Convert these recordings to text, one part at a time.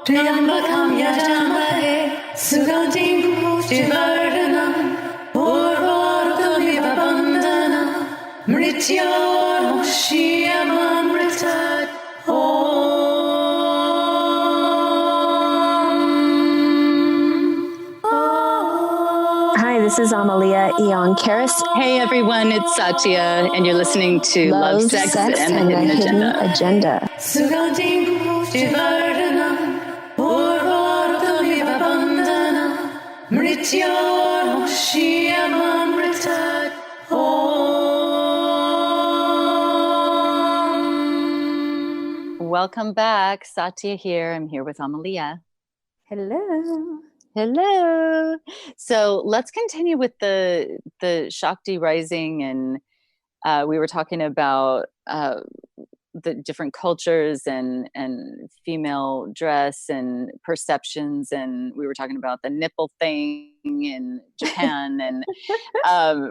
Triambakam yajamahe sugantim pushtivardhanam urvarukamiva bandhanam mrityurmukshyamamritat Hi, this is Amalia Eon Karis. Hey everyone, it's Satya, and you're listening to Love, Sex, and the Hidden Agenda. Sugantim pushtivardhanam urvarukamiva bandhanam mrityurmukshyamamritat Welcome back. Satya here. I'm here with Amalia. Hello. Hello. So let's continue with the Shakti rising, and we were talking about the different cultures and female dress and perceptions, and we were talking about the nipple thing in Japan, and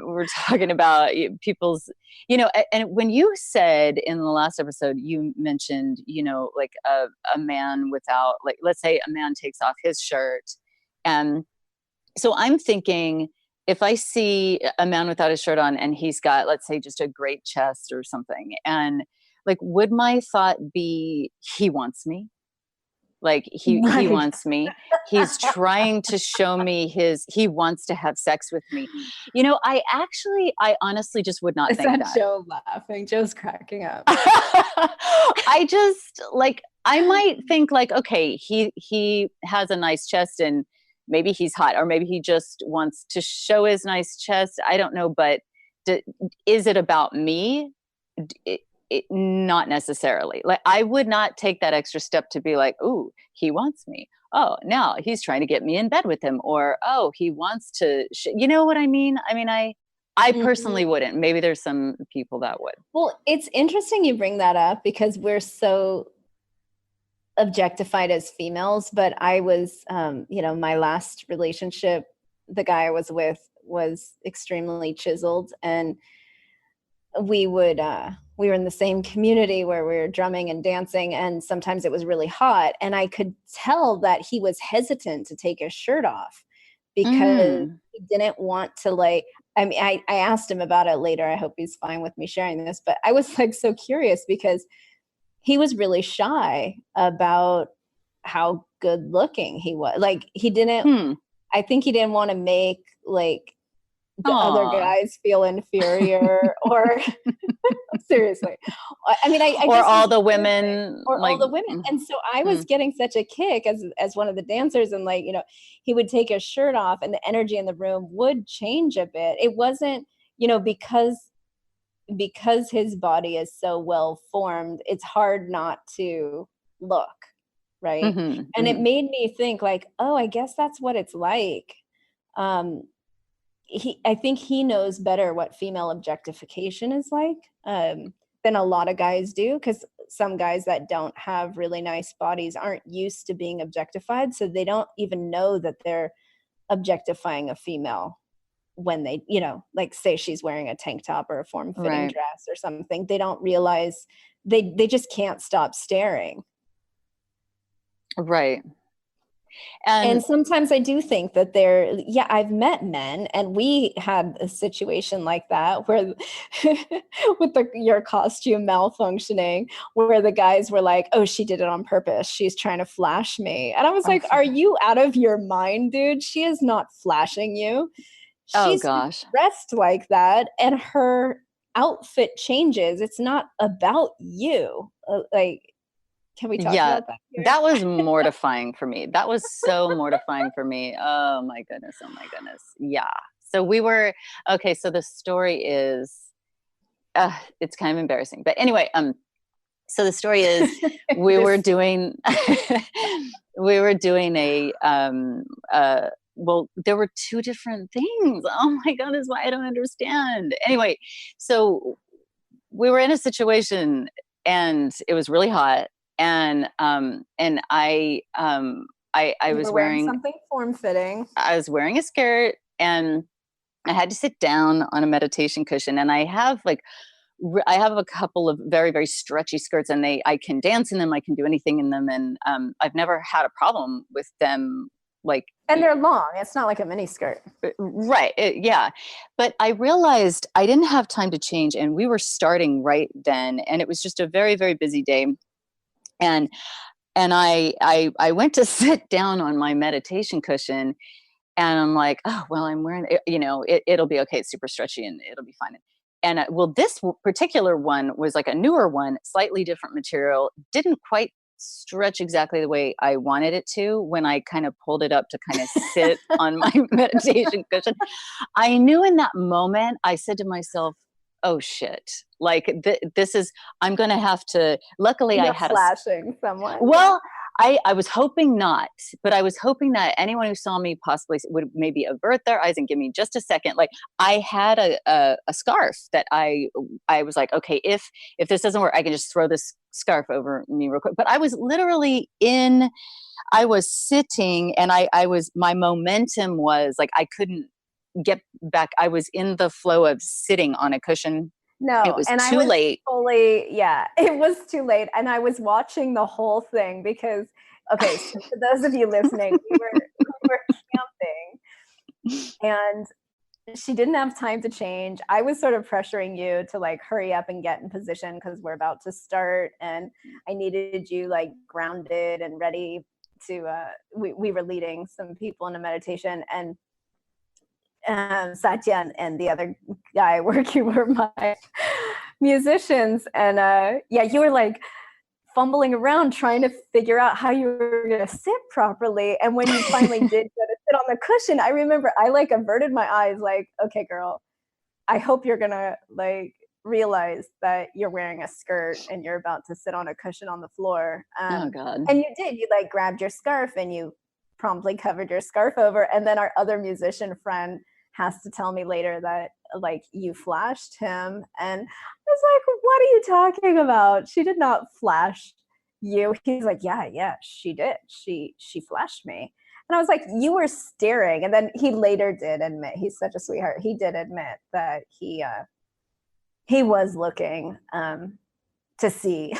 we were talking about people's, and when you said in the last episode, you mentioned, like a man without, like, let's say a man takes off his shirt. And so I'm thinking, if I see a man without his shirt on and he's got, let's say, just a great chest or something, and like, would my thought be, he wants me? Like he wants me. He's trying to show me he wants to have sex with me. I honestly just would not think that. Joe laughing. Joe's cracking up. I just I might think okay, he has a nice chest and maybe he's hot, or maybe he just wants to show his nice chest. I don't know, but is it about me? Not necessarily. Like, I would not take that extra step to be like, "Ooh, he wants me. Oh, now he's trying to get me in bed with him," or, "Oh, he wants to." You know what I mean? I personally wouldn't. Maybe there's some people that would. Well, it's interesting you bring that up because we're so objectified as females. But I was, my last relationship, the guy I was with was extremely chiseled, and we were in the same community where we were drumming and dancing, and sometimes it was really hot, and I could tell that he was hesitant to take his shirt off because he didn't want to, I asked him about it later. I hope he's fine with me sharing this, but I was so curious because he was really shy about how good looking he was. He didn't, I think he didn't want to make the other guys feel inferior, or seriously. Or all the women. All the women. And so I was getting such a kick as one of the dancers, and he would take his shirt off and the energy in the room would change a bit. It wasn't, because his body is so well formed, it's hard not to look, right? And it made me think oh, I guess that's what it's like. I think he knows better what female objectification is like than a lot of guys do, because some guys that don't have really nice bodies aren't used to being objectified, so they don't even know that they're objectifying a female when they, say she's wearing a tank top or a form-fitting dress or something. They don't realize, they just can't stop staring. Right. And sometimes I do think that I've met men, and we had a situation like that where with your costume malfunctioning, where the guys were like, "Oh, she did it on purpose. She's trying to flash me." And I was like, "Are you out of your mind, dude? She is not flashing you. She's dressed like that, and her outfit changes. It's not about you." Can we talk about that here? That was mortifying for me. That was so mortifying for me. Oh my goodness. Yeah. So we were, okay. So the story is, it's kind of embarrassing, but anyway, so the story is we were doing well, there were two different things. Oh my goodness, why I don't understand. Anyway, so we were in a situation and it was really hot. And I was wearing something form-fitting. I was wearing a skirt, and I had to sit down on a meditation cushion, and I have I have a couple of very, very stretchy skirts, and I can dance in them. I can do anything in them. And I've never had a problem with them. Like, and they're long. It's not like a mini skirt. Right. Yeah. But I realized I didn't have time to change, and we were starting right then. And it was just a very, very busy day. And I went to sit down on my meditation cushion, and I'm like, oh, well, I'm wearing, it'll be okay. It's super stretchy and it'll be fine. And this particular one was like a newer one, slightly different material, didn't quite stretch exactly the way I wanted it to when I kind of pulled it up to kind of sit on my meditation cushion. I knew in that moment, I said to myself, oh shit, like this is, I'm going to have to, luckily You're I had flashing someone. Well, I was hoping not, but I was hoping that anyone who saw me possibly would maybe avert their eyes and give me just a second. Like, I had a scarf that I was like, okay, if this doesn't work, I can just throw this scarf over me real quick. But I was literally I was sitting, and my momentum was like, I couldn't get back. I was in the flow of sitting on a cushion. No, it was and too late. It was too late. And I was watching the whole thing because, okay, so for those of you listening, we were camping, and she didn't have time to change. I was sort of pressuring you to like hurry up and get in position because we're about to start, and I needed you like grounded and ready to, we were leading some people in a meditation, and Satya and the other guy working were my musicians, and you were like fumbling around trying to figure out how you were going to sit properly. And when you finally did go to sit on the cushion, I remember I like averted my eyes like, okay, girl, I hope you're going to like realize that you're wearing a skirt and you're about to sit on a cushion on the floor. Oh God. And you did, you like grabbed your scarf and you promptly covered your scarf over. And then our other musician friend has to tell me later that like you flashed him, and I was like, what are you talking about? She did not flash you. He's like, yeah, she did. She flashed me. And I was like, you were staring. And then he later did admit, he's such a sweetheart, he did admit that he was looking to see.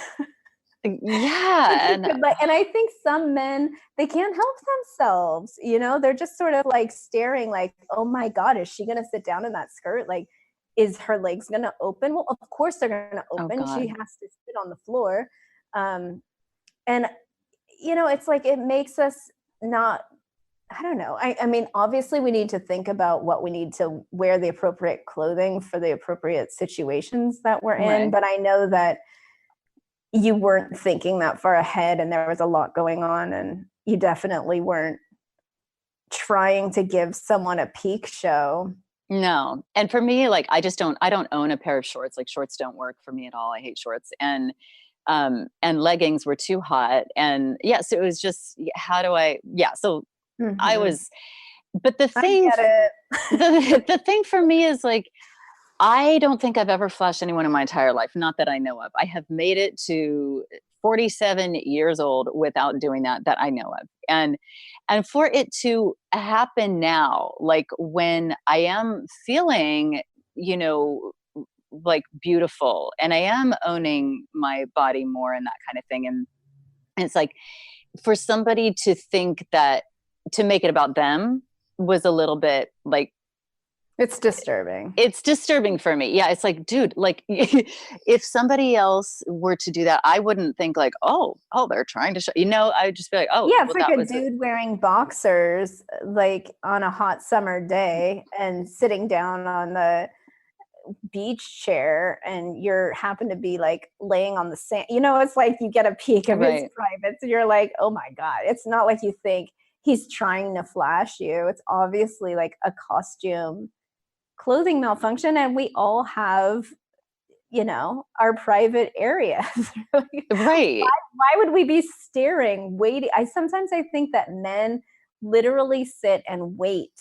Yeah. And I think some men, they can't help themselves, they're just sort of like staring like, oh my God, is she gonna sit down in that skirt? Like, is her legs gonna open? Well, of course they're gonna open. She has to sit on the floor. And it's like, it makes us not, I don't know. I mean, obviously we need to think about what we need to wear, the appropriate clothing for the appropriate situations that we're in. Right. But I know that you weren't thinking that far ahead, and there was a lot going on, and you definitely weren't trying to give someone a peak show. No. And for me, like, I don't own a pair of shorts. Like, shorts don't work for me at all. I hate shorts. And leggings were too hot. And so it was just, so I was, but the thing, the thing for me is like, I don't think I've ever flashed anyone in my entire life. Not that I know of. I have made it to 47 years old without doing that I know of. And for it to happen now, like when I am feeling, like beautiful, and I am owning my body more and that kind of thing. And it's like, for somebody to think that, to make it about them was a little bit like, it's disturbing. It's disturbing for me. Yeah. It's like, dude, like if somebody else were to do that, I wouldn't think like, oh, they're trying to show, I'd just be like, oh, yeah. It's like a dude wearing boxers, like on a hot summer day and sitting down on the beach chair, and you're happen to be like laying on the sand. It's like you get a peek of his privates, and you're like, oh my God. It's not like you think he's trying to flash you. It's obviously like a costume clothing malfunction, and we all have our private areas. Right. Why would we be staring, waiting? Sometimes I think that men literally sit and wait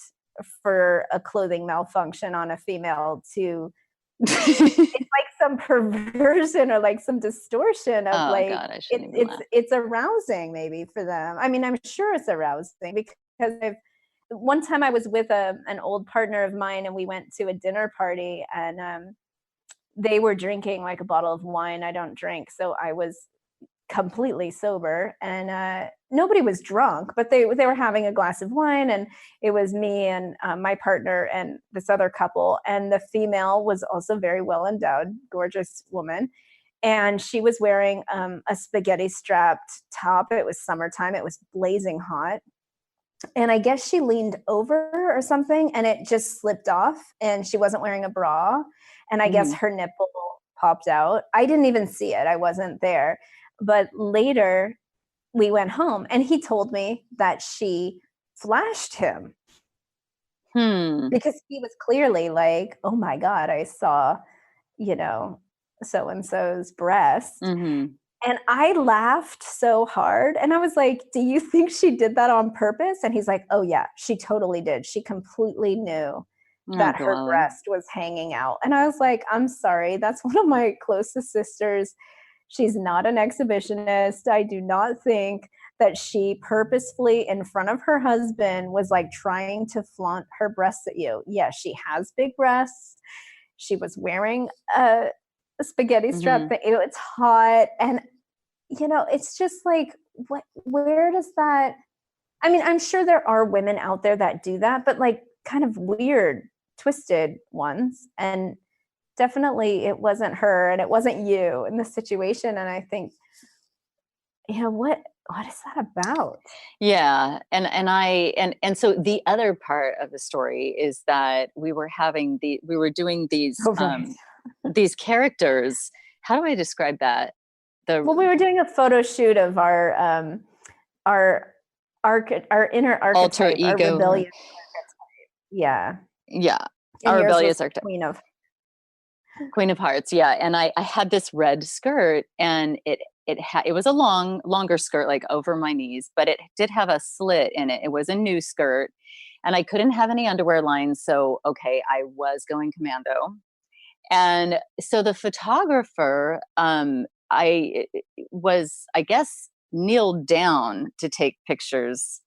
for a clothing malfunction on a female to it's like some perversion or like some distortion of God, it's arousing maybe for them. I mean, I'm sure it's arousing because one time I was with an old partner of mine, and we went to a dinner party, and they were drinking like a bottle of wine. I don't drink, so I was completely sober, and nobody was drunk, but they were having a glass of wine, and it was me and my partner and this other couple, and the female was also very well endowed, gorgeous woman, and she was wearing a spaghetti strapped top. It was summertime, it was blazing hot, and I guess she leaned over or something, and it just slipped off, and she wasn't wearing a bra, and I guess her nipple popped out. I didn't even see it, I wasn't there. But later we went home, and he told me that she flashed him because he was clearly like, oh my God, I saw, so-and-so's breast. And I laughed so hard, and I was like, do you think she did that on purpose? And he's like, oh yeah, she totally did. She completely knew that her breast was hanging out. And I was like, I'm sorry, that's one of my closest sisters. She's not an exhibitionist. I do not think that she purposefully in front of her husband was like trying to flaunt her breasts at you. Yes, she has big breasts. She was wearing a spaghetti strap thing. It's hot. And, it's just like, where does that, I mean, I'm sure there are women out there that do that, but like kind of weird, twisted ones. And definitely it wasn't her, and it wasn't you in this situation. And I think, what is that about? Yeah. And so the other part of the story is that we were doing these, these characters. How do I describe that? We were doing a photo shoot of our inner archetype, alter ego, our rebellious archetype. Yeah. And our rebellious archetype. Queen of Hearts. Yeah. And I had this red skirt, and it was a longer skirt, like over my knees, but it did have a slit in it. It was a new skirt, and I couldn't have any underwear lines. So, okay, I was going commando. And so the photographer, I guess, kneeled down to take pictures.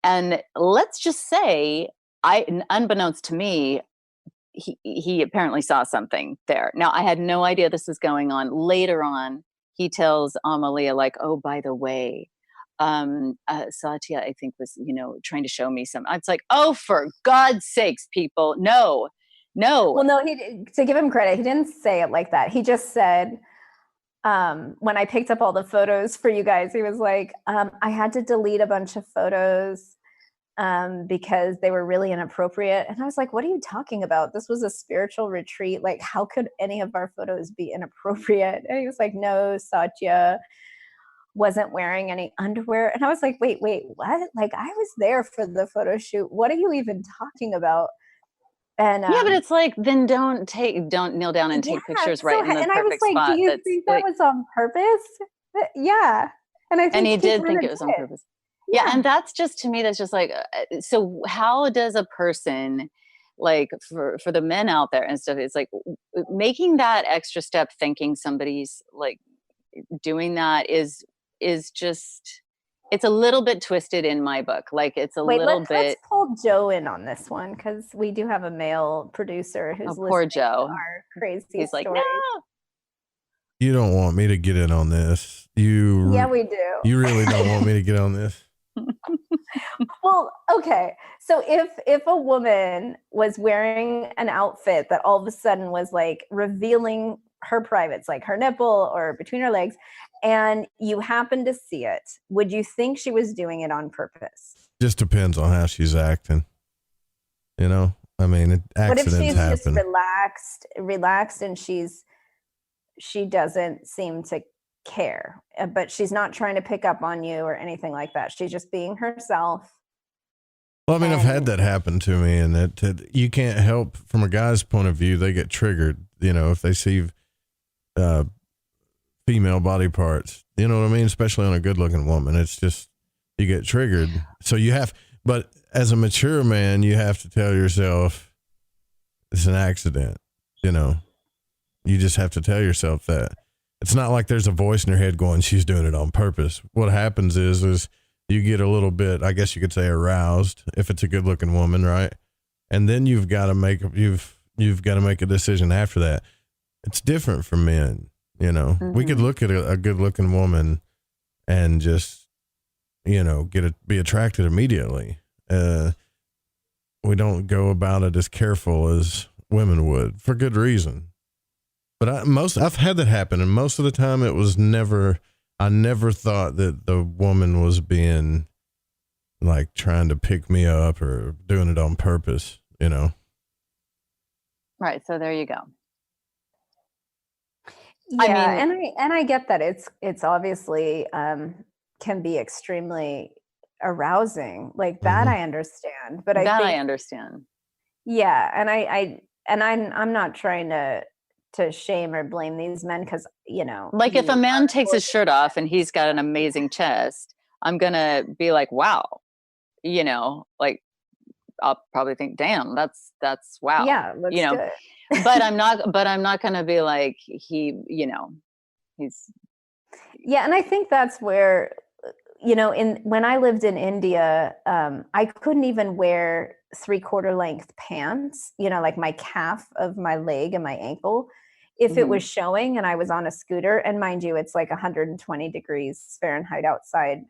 And let's just say, unbeknownst to me, he apparently saw something there. Now, I had no idea this was going on. Later on, he tells Amalia, like, oh, by the way, Satya, I think, was, trying to show me some. I was like, oh, for God's sakes, people, no. Well, no, to give him credit, he didn't say it like that. He just said, when I picked up all the photos for you guys, he was like, I had to delete a bunch of photos because they were really inappropriate. And I was like, what are you talking about? This was a spiritual retreat. Like, how could any of our photos be inappropriate? And he was like, no, Satya wasn't wearing any underwear. And I was like, wait, what? Like, I was there for the photo shoot. What are you even talking about? And yeah, but it's like, then don't kneel down and take pictures right in the perfect spot. And I was like, do you think that was on purpose? Yeah. And I think and he did think it was on purpose. Yeah. And that's just, to me, that's just like, so how does a person, like, for the men out there and stuff, it's like making that extra step, thinking somebody's like doing that is just, it's a little bit twisted in my book. Like, it's let's pull Joe in on this one, because we do have a male producer who's listening poor Joe. To our crazy He's stories. like, no. You don't want me to get in on this. Yeah, we do. You really don't want me to get on this. Well, okay. So if a woman was wearing an outfit that all of a sudden was like revealing her privates, like her nipple or between her legs, and you happen to see it, would you think she was doing it on purpose? Just depends on how she's acting. I mean, accidents happen. What if she's just relaxed, and she doesn't seem to care, but she's not trying to pick up on you or anything like that. She's just being herself. Well, I mean, I've had that happen to me, and that you can't help, from a guy's point of view, they get triggered, if they see female body parts, you know what I mean? Especially on a good looking woman. It's just, you get triggered. So but as a mature man, you have to tell yourself it's an accident, you just have to tell yourself that. It's not like there's a voice in your head going, she's doing it on purpose. What happens is you get a little bit, I guess you could say, aroused if it's a good looking woman, right? And then you've got to make a decision after that. It's different for men. You know, we could look at a good looking woman and just, you know, be attracted immediately. We don't go about it as careful as women would, for good reason. But I've had that happen, and most of the time it was I never thought that the woman was being like trying to pick me up or doing it on purpose, you know? Right. So there you go. Yeah, I mean, and I get that it's obviously can be extremely arousing. Like that I understand, but I that think I understand. yeah, and I'm not trying to shame or blame these men because you know Like if a you man are takes his shirt off and he's got an amazing chest, I'm gonna be like, wow, you know, like I'll probably think, damn, that's wow, yeah, looks you know. good. But I'm not gonna be like you know, he's Yeah, and I think that's where you know when I lived in India, I couldn't even wear 3/4 length pants, you know, like my calf of my leg and my ankle, if it was showing and I was on a scooter. And mind you, it's like 120 degrees Fahrenheit outside,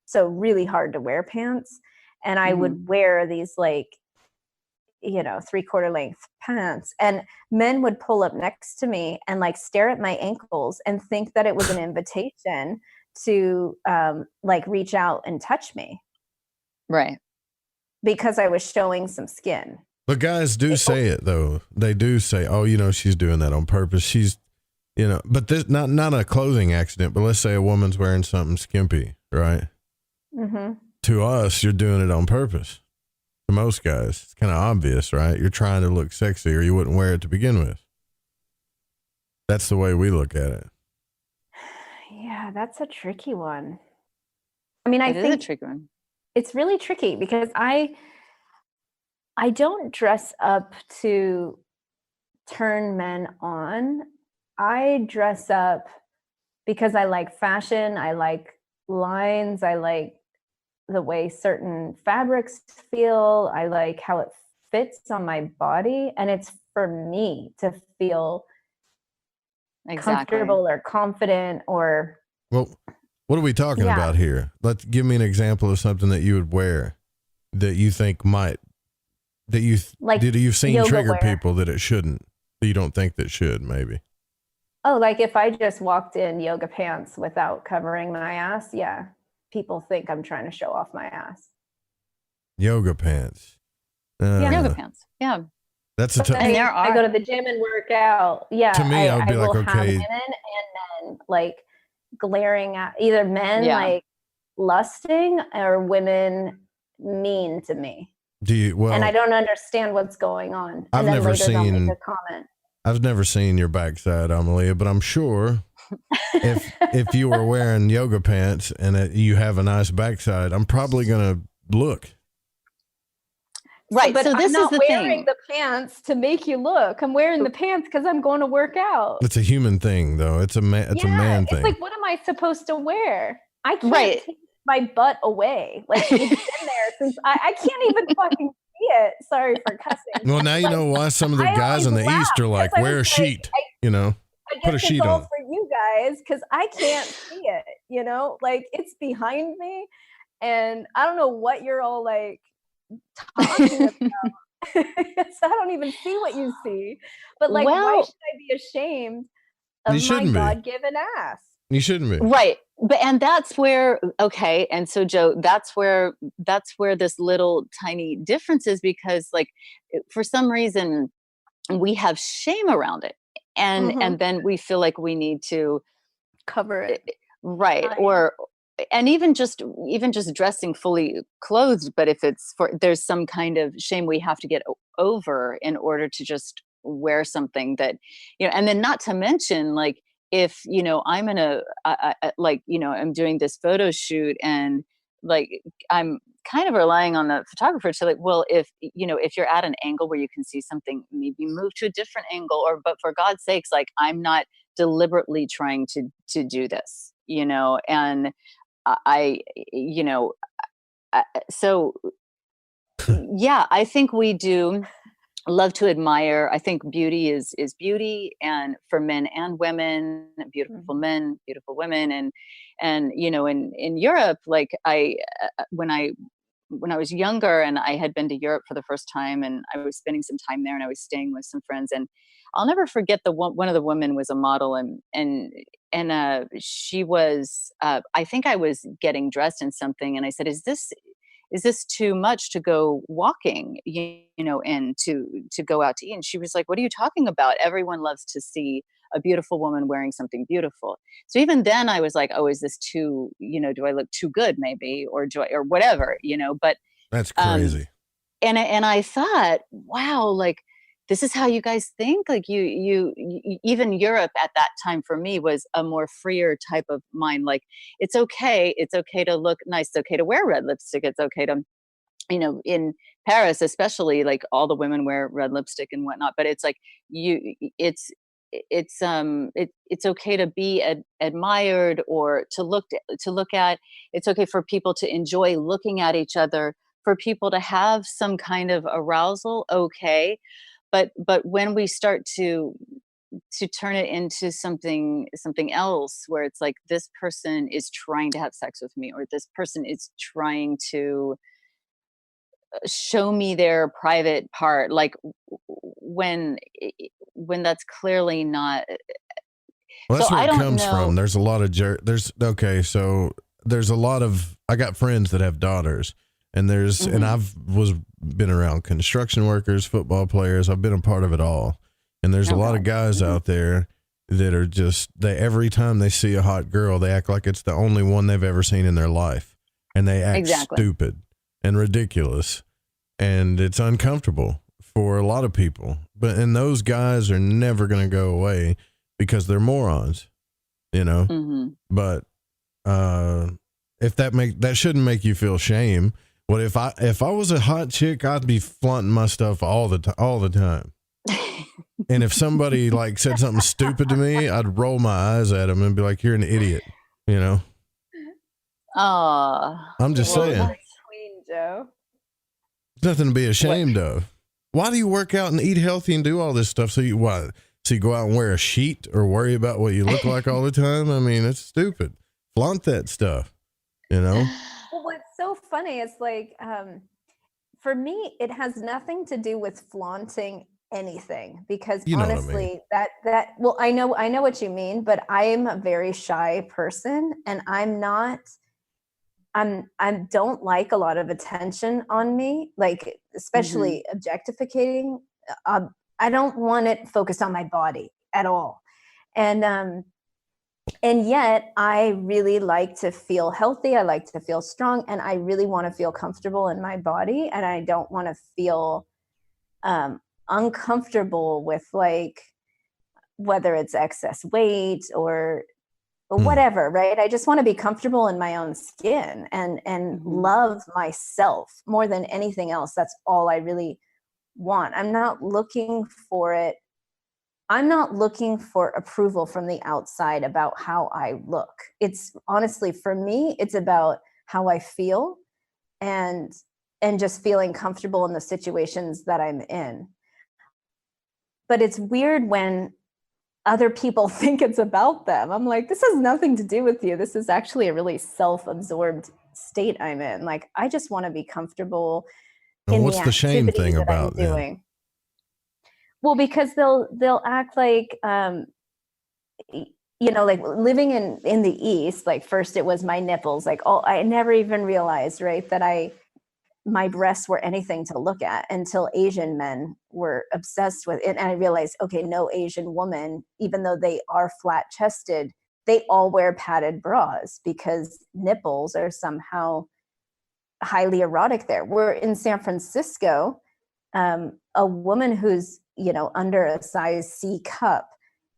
so really hard to wear pants. And I would wear these like, you know, 3/4 length pants, and men would pull up next to me and like stare at my ankles and think that it was an invitation to like reach out and touch me right. because I was showing some skin. But guys do say it though. They do say, "Oh, you know, she's doing that on purpose." She's, you know, but this not a clothing accident. But let's say a woman's wearing something skimpy, right? To us, you're doing it on purpose. To most guys, it's kind of obvious, right? You're trying to look sexy, or you wouldn't wear it to begin with. That's the way we look at it. Yeah, that's a tricky one. I mean, I It is think a tricky one. it's really tricky because I don't dress up to turn men on. I dress up because I like fashion, I like lines, I like the way certain fabrics feel, I like how it fits on my body, and it's for me to feel Exactly. comfortable or confident or Well, what are we talking about here? Let's give me an example of something that you would wear that you think might like you've seen yoga trigger wear. people that it shouldn't, that you don't think that should, maybe. Oh, like if I just walked in yoga pants without covering my ass, yeah, people think I'm trying to show off my ass. Yoga pants. Yoga pants. Yeah. That's a And there I are. go to the gym and work out. Yeah, To me, I would be like, will have okay. women and men like glaring at either men like lusting or women mean to me. And I don't understand what's going on. I've and then never later they'll seen make a comment. I've never seen your backside, Amalia, but I'm sure if you were wearing yoga pants and you have a nice backside, I'm probably gonna look. Right. But So this I'm is the not wearing thing. the pants to make you look. I'm wearing the pants because I'm going to work out. It's a human thing, though. It's a man thing. It's like, what am I supposed to wear? I can't Right. take my butt away. Like it's been there since I can't even fucking see it. Sorry for cussing. Well, now you know why some of the I guys in the always East are laugh like, because I wear a was sheet, like, you know, I put a guess sheet it's all on. for you guys because I can't see it, you know, like it's behind me and I don't know what you're all like talking about. So I don't even see what you see. But like, why should I be ashamed of my God-given ass? You shouldn't be. Right. And that's where, okay. And so Joe, that's where this little tiny difference is, because like for some reason we have shame around it. And then we feel like we need to cover it. Right. And even just dressing fully clothed, but if it's there's some kind of shame we have to get over in order to just wear something that, you know, and then not to mention like, if, you know, I'm in like, you know, I'm doing this photo shoot and like, I'm kind of relying on the photographer to like, well, if, you know, if you're at an angle where you can see something, maybe move to a different angle but for God's sakes, like I'm not deliberately trying to do this, you know, and you know, so yeah, I think we do love to admire. I think beauty is beauty, and for men and women, beautiful Mhm. men, beautiful women, and you know, in Europe, like when I was younger and I had been to Europe for the first time and I was spending some time there and I was staying with some friends, and I'll never forget one of the women was a model, and she was I think I was getting dressed in something, and I said, is this too much to go walking, you know, and to go out to eat? And she was like, what are you talking about? Everyone loves to see a beautiful woman wearing something beautiful. So even then I was like, oh, is this too, you know, do I look too good maybe, or do I, or whatever, you know? But That's um crazy. and I thought, wow, like this is how you guys think. Like even Europe at that time for me was a more freer type of mind. Like it's okay to look nice, it's okay to wear red lipstick, it's okay to, you know, in Paris especially, like all the women wear red lipstick and whatnot, but it's like it's okay to be admired, or to look at. It's okay for people to enjoy looking at each other, for people to have some kind of arousal, okay. But when we start to turn it into something else, where it's like this person is trying to have sex with me, or this person is trying to show me their private part, like when that's clearly not. Well, So that's where I it don't comes know. from. There's a lot of there's okay, so there's a lot of I got friends that have daughters, and and Mhm. I've was been around construction workers, football players. I've been a part of it all, and there's a Oh lot of god. guys Mhm. out there that are just they every time they see a hot girl, they act like it's the only one they've ever seen in their life, and they act Exactly. stupid and ridiculous, and it's uncomfortable for a lot of people. But and those guys are never going to go away because they're morons, you know. Mhm. But uh, if that shouldn't make you feel shame. What if I was a hot chick, I'd be flaunting my stuff all the time. And if somebody like said something stupid to me, I'd roll my eyes at them and be like, "You're an idiot," you know. Oh, I'm just You're well, saying, such that's a queen, Joe. there's nothing to be what. ashamed of. Why do you work out and eat healthy and do all this stuff? So you go out and wear a sheet or worry about what you look like all the time? I mean, it's stupid. Flaunt that stuff, you know? Well, what's so funny is like, for me, it has nothing to do with flaunting anything because You know what I mean? honestly, well, I know what you mean, but I am a very shy person, and I'm not. I don't like a lot of attention on me, like Mhm. especially objectificating. I don't want it focused on my body at all, and and yet I really like to feel healthy. I like to feel strong, and I really want to feel comfortable in my body, and I don't want to feel um, uncomfortable with like whether it's excess weight or Hmm. whatever, right? I just want to be comfortable in my own skin and Mhm. love myself more than anything else. That's all I really want. I'm not looking for it. I'm not looking for approval from the outside about how I look. It's honestly for me, it's about how I feel and and just feeling comfortable in the situations that I'm in. But it's weird when other people think it's about them. I'm like, this has nothing to do with you. This is actually a really self-absorbed state I'm in. Like, I just want to be comfortable And in the what's the shame activity thing that I'm about then? doing. Well, because they'll act like you know, like living in the East, like first it was my nipples, like oh, I never even realized, right, that I my breasts were anything to look at until Asian men were obsessed with it. And I realized, okay, no Asian woman, even though they are flat chested, they all wear padded bras because nipples are somehow highly erotic there. We're in San Francisco. A woman who's, you know, under a size C cup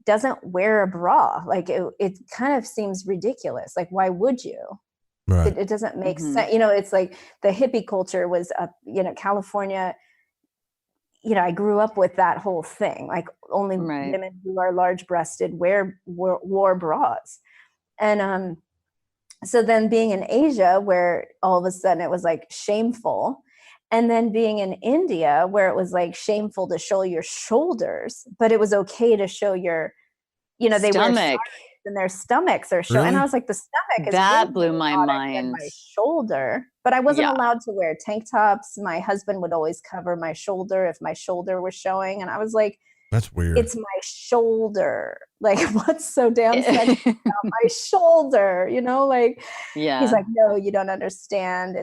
doesn't wear a bra. Like it kind of seems ridiculous. Like, why would you? Right. It doesn't make Mhm. sense. You know, it's like the hippie culture was up, you know, California, you know, I grew up with that whole thing. Like only Right. women who are large breasted wore bras. And so then being in Asia, where all of a sudden it was like shameful. And then being in India, where it was like shameful to show your shoulders, but it was okay to show your, they wear Stomach. saris and their stomachs are showing. And Really? I was like, the stomach is That way blew more my erotic than my mind. shoulder. But I wasn't Yeah. allowed to wear tank tops. My husband would always cover my shoulder if my shoulder was showing. And I was like, That's weird. it's my shoulder. Like, what's so damn sexy about my shoulder? Like, Yeah. he's like, no, you don't understand.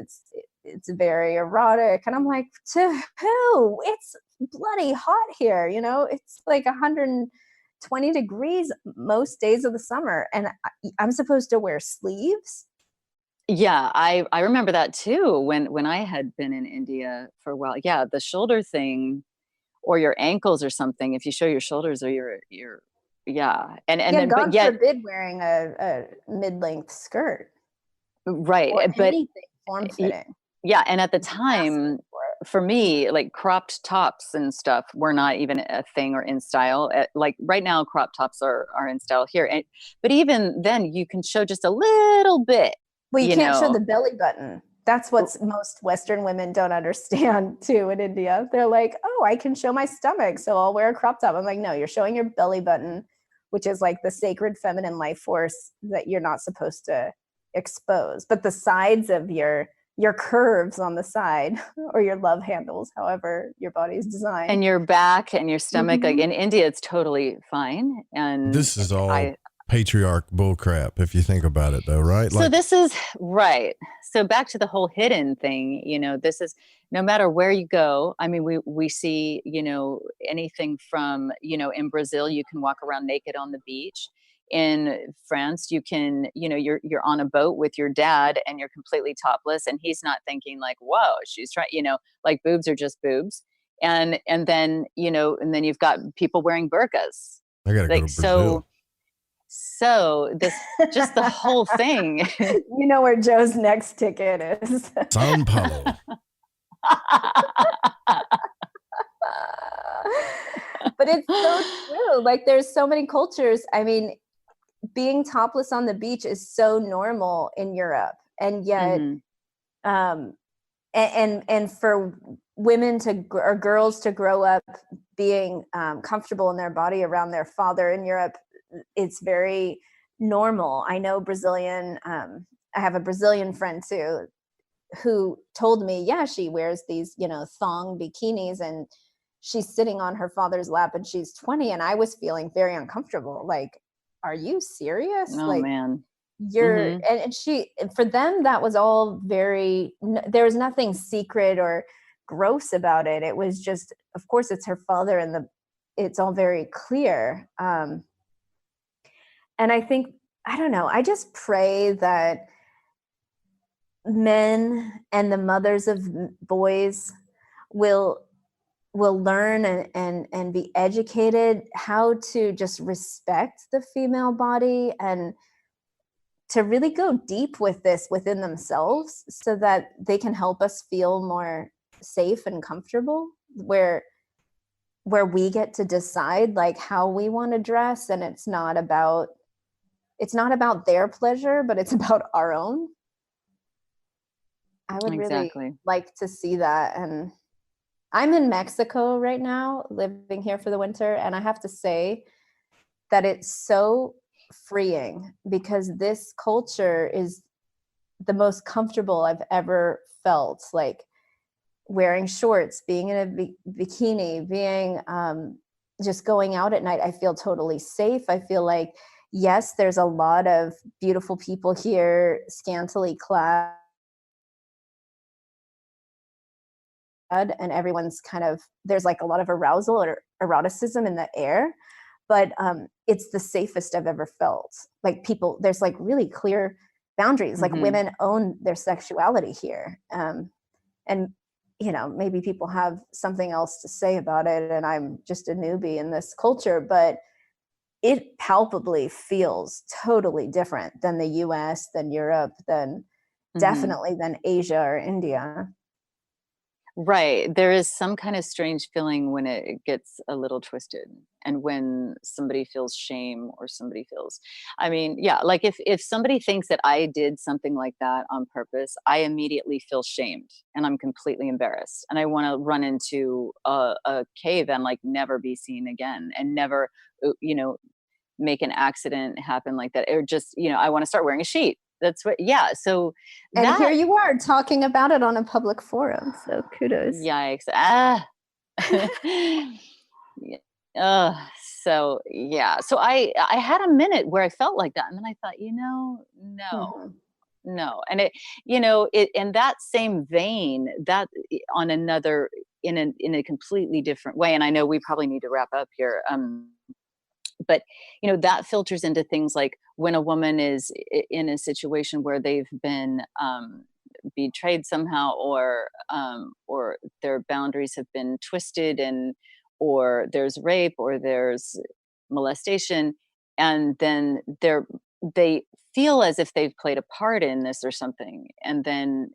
It's very erotic. And I'm like, to who? It's bloody hot here. It's like 120 degrees most days of the summer. And I'm supposed to wear sleeves. Yeah, I remember that too when I had been in India for a while. Yeah, the shoulder thing, or your ankles or something. If you show your shoulders or your yeah, and then God but yet forbid wearing a mid-length skirt right, or but anything form-fitting. yeah, and at the time for me, like cropped tops and stuff were not even a thing or in style. Like right now, crop tops are in style here, but even then, you can show just a little bit. Well, you can't show the belly button. That's what most Western women don't understand too in India. They're like, oh, I can show my stomach, so I'll wear a crop top. I'm like, no, you're showing your belly button, which is like the sacred feminine life force that you're not supposed to expose. But the sides of your curves on the side, or your love handles, however your body is designed. And your back and your stomach. Like in India, it's totally fine. And this is all patriarch bullcrap, if you think about it, though, right? So this is right. So back to the whole hidden thing, this is no matter where you go. I mean, we see, anything from, in Brazil, you can walk around naked on the beach. In France, you can, you're on a boat with your dad and you're completely topless, and he's not thinking like, whoa, she's trying, like boobs are just boobs. And then, and then you've got people wearing burqas. I gotta go to Brazil. So this, just the whole thing. You know where Joe's next ticket is. Sao Paulo. But it's so true. Like there's so many cultures. I mean, being topless on the beach is so normal in Europe. And yet, and for women or girls to grow up being comfortable in their body around their father in Europe, it's very normal. I know Brazilian, I have a Brazilian friend too, who told me, yeah, she wears these, thong bikinis and she's sitting on her father's lap and she's 20. And I was feeling very uncomfortable. Like, are you serious? Oh, like, man. You're, and for them, that was all very, there was nothing secret or gross about it. It was just, of course it's her father and it's all very clear. And I think, I don't know, I just pray that men and the mothers of boys will learn and be educated how to just respect the female body and to really go deep with this within themselves so that they can help us feel more safe and comfortable, where we get to decide like how we want to dress, and it's not about their pleasure, but it's about our own. I would really like to see that. And I'm in Mexico right now, living here for the winter, and I have to say that it's so freeing because this culture is the most comfortable I've ever felt, like wearing shorts, being in a bikini, being just going out at night. I feel totally safe. I feel like, yes, there's a lot of beautiful people here, scantily clad, and everyone's kind of, there's like a lot of arousal or eroticism in the air, but it's the safest I've ever felt. Like people, there's like really clear boundaries, like women own their sexuality here. And, maybe people have something else to say about it, and I'm just a newbie in this culture, but it palpably feels totally different than the US, than Europe, than definitely than Asia or India. Right. There is some kind of strange feeling when it gets a little twisted, and when somebody feels shame, or somebody feels, I mean, yeah, like if somebody thinks that I did something like that on purpose, I immediately feel shamed and I'm completely embarrassed. And I want to run into a cave and like never be seen again, and never, you know, make an accident happen like that. Or just, you know, I want to start wearing a sheet. That's what, yeah. So And that, here you are talking about it on a public forum. So kudos. yikes. Ah. Yeah. So yeah. So I had a minute where I felt like that, and then I thought, you know, Mhm. no. And it, you know, it, in that same vein, that on another, in a completely different way. And I know we probably need to wrap up here. But you know, that filters into things like when a woman is in a situation where they've been betrayed somehow, or their boundaries have been twisted, and or there's rape, or there's molestation, and then they feel as if they've played a part in this or something, and then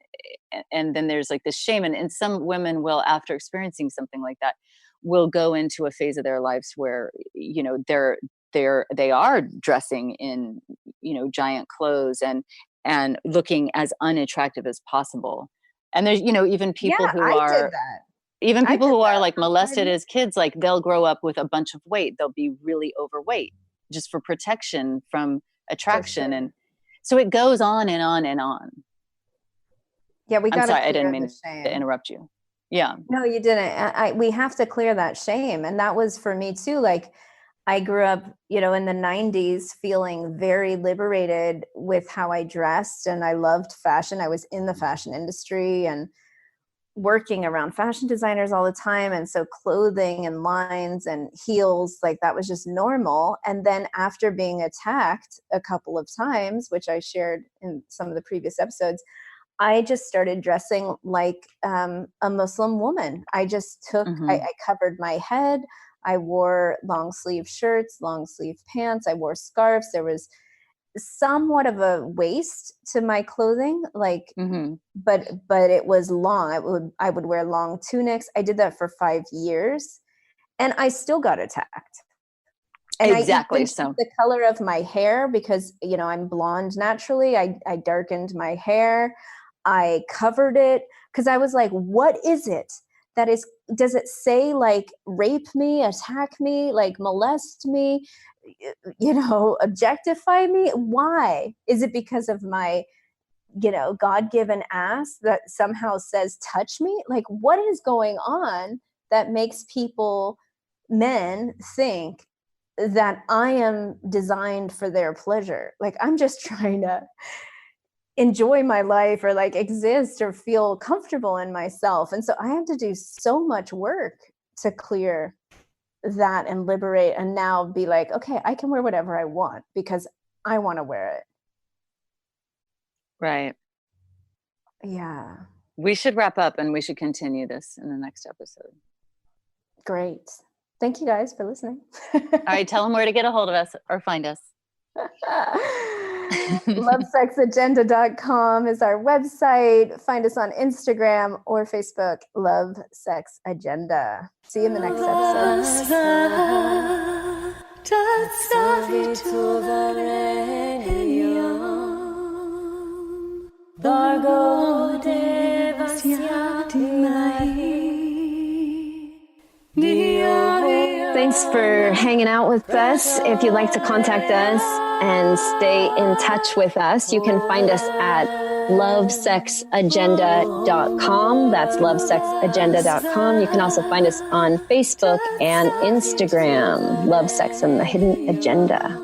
there's like this shame, and some women will, after experiencing something like that, will go into a phase of their lives where, you know, they are dressing in, you know, giant clothes, and looking as unattractive as possible. And there's, you know, even people Yeah, who I did are, that. even I people did who are that like for molested 5 as kids, like they'll grow up with a bunch of weight. They'll be really overweight just for protection from for attraction. sure. And so it goes on and on and on. Yeah, we I'm got to sorry, I didn't clear the mean to shame. interrupt you. Yeah. No, you didn't. We have to clear that shame. And that was for me too. Like I grew up, you know, in the 90s feeling very liberated with how I dressed, and I loved fashion. I was in the fashion industry and working around fashion designers all the time. And so clothing and lines and heels, like that was just normal. And then after being attacked a couple of times, which I shared in some of the previous episodes, I just started dressing like a Muslim woman. I just took, Mhm. I covered my head. I wore long sleeve shirts, long sleeve pants. I wore scarves. There was somewhat of a waist to my clothing, like, Mhm. but it was long. I would wear long tunics. I did that for 5 years, and I still got attacked. And I Exactly. even changed So, the color of my hair because, you know, I'm blonde naturally. I darkened my hair. I covered it because I was like, what is it that is, does it say like rape me, attack me, like molest me, you know, objectify me? Why? Is it because of my, you know, God-given ass that somehow says touch me? Like, what is going on that makes people, men, think that I am designed for their pleasure? Like, I'm just trying to enjoy my life, or like exist, or feel comfortable in myself. And so I had to do so much work to clear that and liberate, and now be like, okay, I can wear whatever I want because I want to wear right. it. Yeah. We should wrap up, and we should continue this in the next episode. Great. Thank you guys for listening. All right. Tell them where to get a hold of us or find us. Lovesexagenda.com is our website. Find us on Instagram or Facebook, Love Sex Agenda. See you in the next episode. Thanks for hanging out with us. If you'd like to contact us and stay in touch with us, you can find us at lovesexagenda.com. That's lovesexagenda.com. You can also find us on Facebook and Instagram, Love, Sex, and the Hidden Agenda.